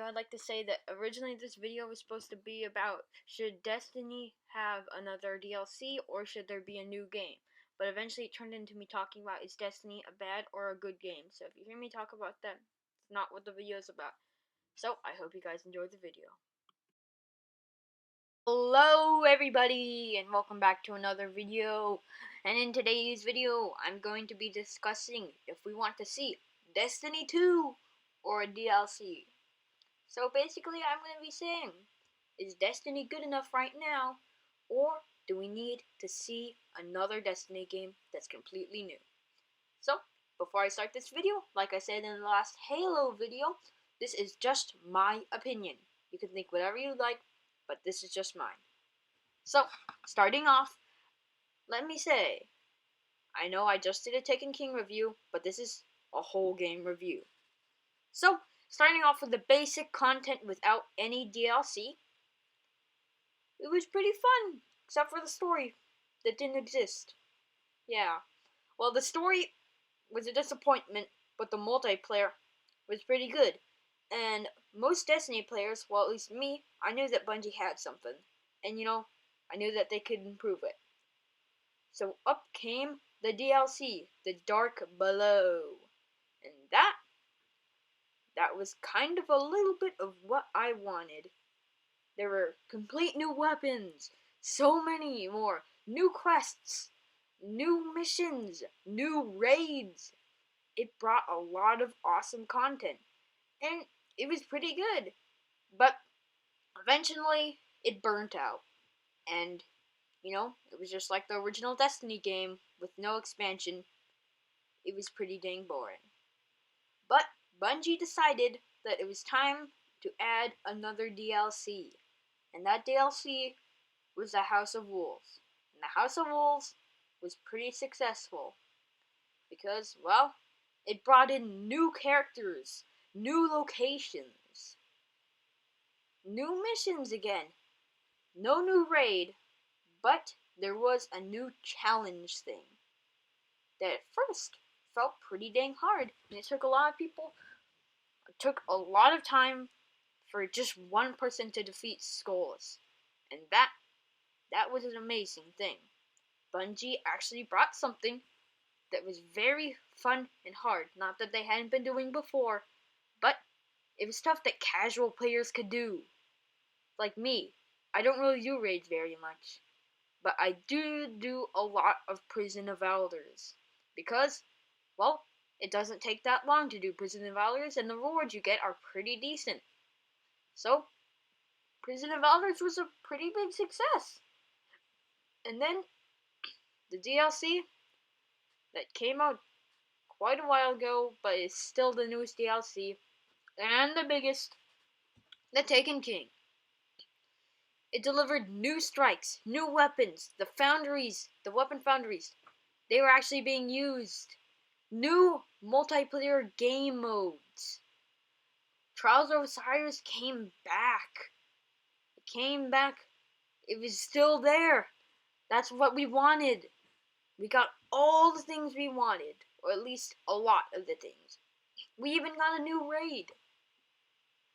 I'd like to say that originally this video was supposed to be about should Destiny have another DLC or should there be a new game. But eventually it turned into me talking about is Destiny a bad or a good game. So if you hear me talk about that, it's not what the video is about. So I hope you guys enjoyed the video. Hello everybody and welcome back to another video. And in today's video I'm going to be discussing if we want to see Destiny 2 or a DLC. So basically I'm going to be saying, is Destiny good enough right now, or do we need to see another Destiny game that's completely new? So, before I start this video, like I said in the last Halo video, this is just my opinion. You can think whatever you like, but this is just mine. So, starting off, let me say, I know I just did a Taken King review, but this is a whole game review. So, starting off with the basic content without any DLC, it was pretty fun, except for the story that didn't exist. Yeah. Well, the story was a disappointment, but the multiplayer was pretty good. And most Destiny players, well, at least me, I knew that Bungie had something. And I knew that they could improve it. So up came the DLC, The Dark Below. And that was kind of a little bit of what I wanted. There were complete new weapons, so many more, new quests, new missions, new raids. It brought a lot of awesome content, and it was pretty good. But eventually, it burnt out. And, it was just like the original Destiny game with no expansion. It was pretty dang boring. But Bungie decided that it was time to add another DLC. And that DLC was the House of Wolves. And the House of Wolves was pretty successful because, well, it brought in new characters, new locations, new missions again. No new raid, but there was a new challenge thing that at first felt pretty dang hard, and it took a lot of people, it took a lot of time for just one person to defeat Skolas. And that was an amazing thing. Bungie actually brought something that was very fun and hard. Not that they hadn't been doing before, but it was stuff that casual players could do. Like me, I don't really do raids very much, but I do a lot of Prison of Elders. Because, well, it doesn't take that long to do Prison of Elders, and the rewards you get are pretty decent. So, Prison of Elders was a pretty big success. And then, the DLC that came out quite a while ago, but is still the newest DLC, and the biggest, the Taken King. It delivered new strikes, new weapons, the weapon foundries, they were actually being used. New multiplayer game modes. Trials of Osiris came back. It came back. It was still there. That's what we wanted. We got all the things we wanted, or at least a lot of the things. We even got a new raid.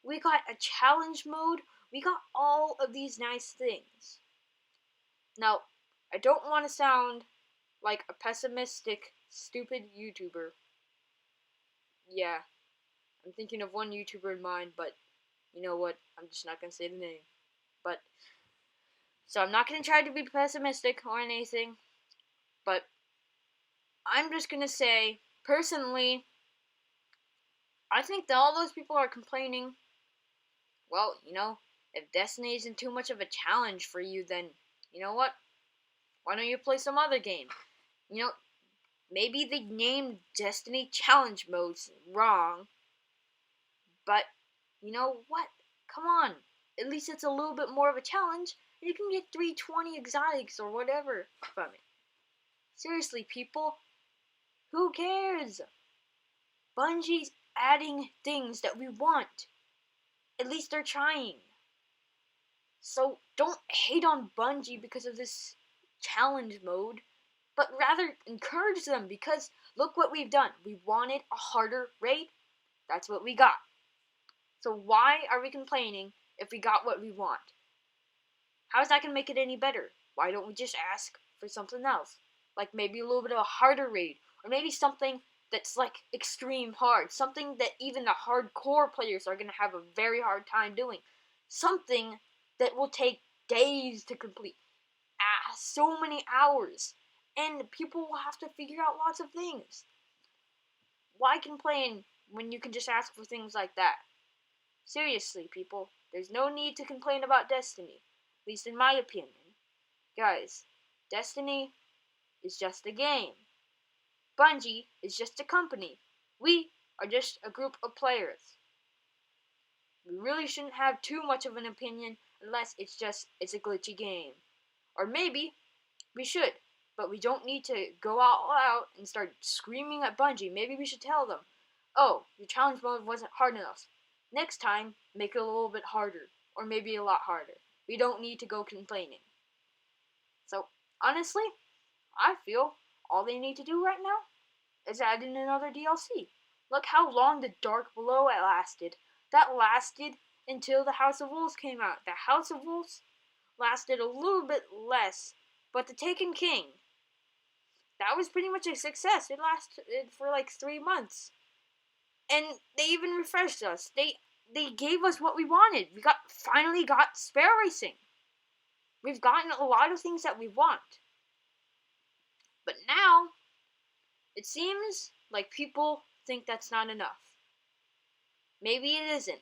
We got a challenge mode. We got all of these nice things. Now, I don't want to sound like a pessimistic, stupid YouTuber. Yeah, I'm thinking of one YouTuber in mind, but you know what? I'm just not gonna say the name. But, so I'm not gonna try to be pessimistic or anything, but I'm just gonna say, personally, I think that all those people are complaining, well, if Destiny isn't too much of a challenge for you, then, you know what? Why don't you play some other game? Maybe they named Destiny challenge modes wrong, but, you know what? Come on. At least it's a little bit more of a challenge, and you can get 320 exotics or whatever from it. Seriously, people, who cares? Bungie's adding things that we want. At least they're trying. So don't hate on Bungie because of this challenge mode, but rather encourage them because look what we've done. We wanted a harder raid. That's what we got. So why are we complaining if we got what we want? How is that going to make it any better? Why don't we just ask for something else? Like maybe a little bit of a harder raid, or maybe something that's like extreme hard, something that even the hardcore players are going to have a very hard time doing. Something that will take days to complete, so many hours, and people will have to figure out lots of things. Why complain when you can just ask for things like that? Seriously, people, there's no need to complain about Destiny, at least in my opinion. Guys, Destiny is just a game. Bungie is just a company. We are just a group of players. We really shouldn't have too much of an opinion unless it's a glitchy game. Or maybe we should, but we don't need to go all out and start screaming at Bungie. Maybe we should tell them, oh, your challenge mode wasn't hard enough. Next time, make it a little bit harder, or maybe a lot harder. We don't need to go complaining. So, honestly, I feel all they need to do right now is add in another DLC. Look how long the Dark Below lasted. That lasted until the House of Wolves came out. The House of Wolves lasted a little bit less, but the Taken King, that was pretty much a success. It lasted for like 3 months. And they even refreshed us. They gave us what we wanted. We finally got Sparrow Racing. We've gotten a lot of things that we want. But now, it seems like people think that's not enough. Maybe it isn't.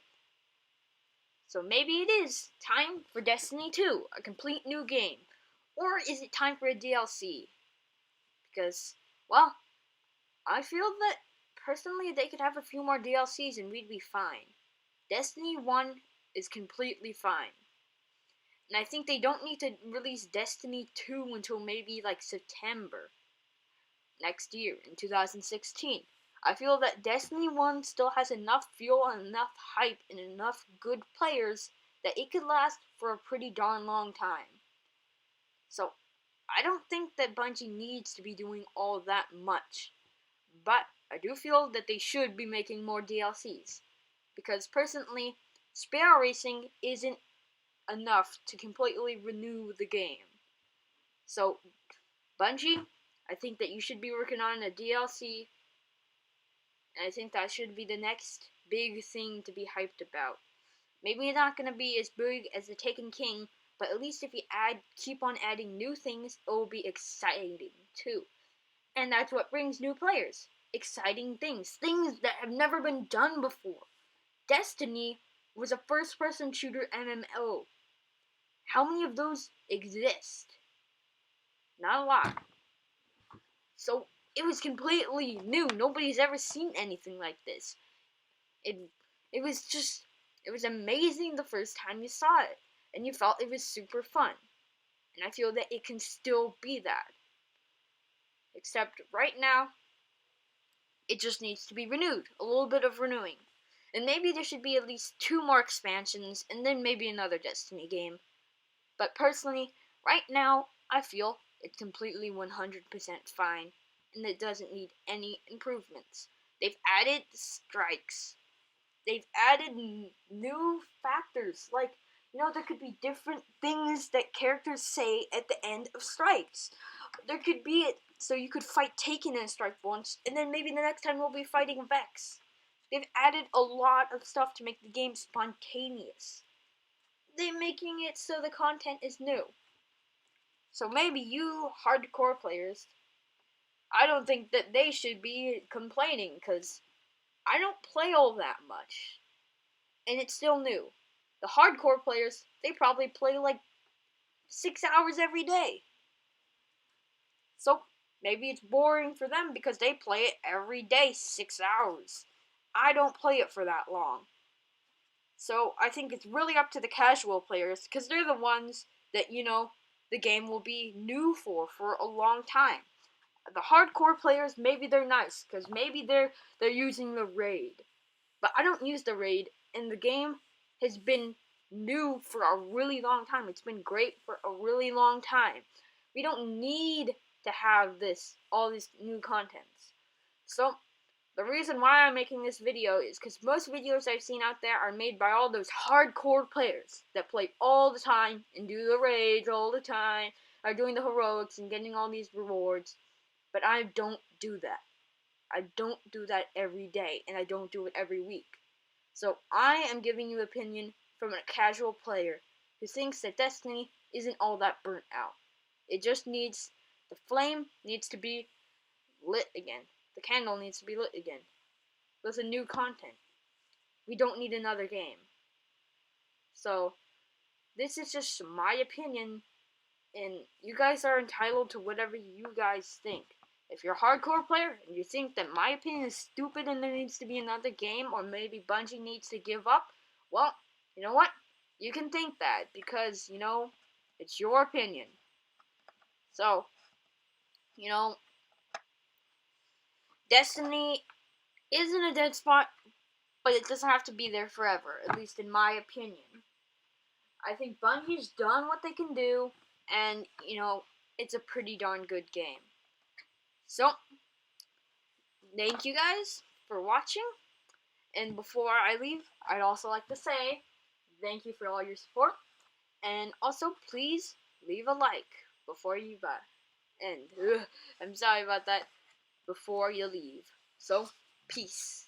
So maybe it is time for Destiny 2, a complete new game. Or is it time for a DLC? Because, well, I feel that personally they could have a few more DLCs and we'd be fine. Destiny 1 is completely fine. And I think they don't need to release Destiny 2 until maybe like September next year in 2016. I feel that Destiny 1 still has enough fuel and enough hype and enough good players that it could last for a pretty darn long time. So, I don't think that Bungie needs to be doing all that much. But I do feel that they should be making more DLCs. Because personally, Sparrow Racing isn't enough to completely renew the game. So, Bungie, I think that you should be working on a DLC, and I think that should be the next big thing to be hyped about. Maybe it's not going to be as big as the Taken King, but at least if you keep on adding new things, it will be exciting too. And that's what brings new players. Exciting things that have never been done before. Destiny was a first-person shooter MMO. How many of those exist? Not a lot. So it was completely new. Nobody's ever seen anything like this. It was amazing the first time you saw it, and you felt it was super fun. And I feel that it can still be that. Except right now, it just needs to be renewed. A little bit of renewing. And maybe there should be at least 2 more expansions, and then maybe another Destiny game. But personally, right now, I feel it's completely 100% fine, and it doesn't need any improvements. They've added strikes. They've added new factors, like, there could be different things that characters say at the end of strikes. There could be it so you could fight Taken in a strike once, and then maybe the next time we'll be fighting Vex. They've added a lot of stuff to make the game spontaneous. They're making it so the content is new. So maybe you hardcore players, I don't think that they should be complaining, because I don't play all that much. And it's still new. The hardcore players, they probably play like 6 hours every day. So maybe it's boring for them because they play it every day 6 hours. I don't play it for that long. So I think it's really up to the casual players, because they're the ones that, the game will be new for a long time. The hardcore players, maybe they're nice, because maybe they're using the raid. But I don't use the raid, and the game has been new for a really long time. It's been great for a really long time. We don't need to have all this new content. So, The reason why I'm making this video is because most videos I've seen out there are made by all those hardcore players that play all the time and do the raids all the time, are doing the heroics and getting all these rewards. But I don't do that. I don't do that every day, and I don't do it every week. So I am giving you opinion from a casual player who thinks that Destiny isn't all that burnt out. It just needs, the flame needs to be lit again. The candle needs to be lit again. With a new content. We don't need another game. So, this is just my opinion, and you guys are entitled to whatever you guys think. If you're a hardcore player and you think that my opinion is stupid and there needs to be another game, or maybe Bungie needs to give up, well, you know what? You can think that, because, it's your opinion. So, you know, Destiny isn't a dead spot, but it doesn't have to be there forever, at least in my opinion. I think Bungie's done what they can do, and, it's a pretty darn good game. So, thank you guys for watching, and before I leave, I'd also like to say thank you for all your support, and also please leave a like before you I'm sorry about that, before you leave. So, peace.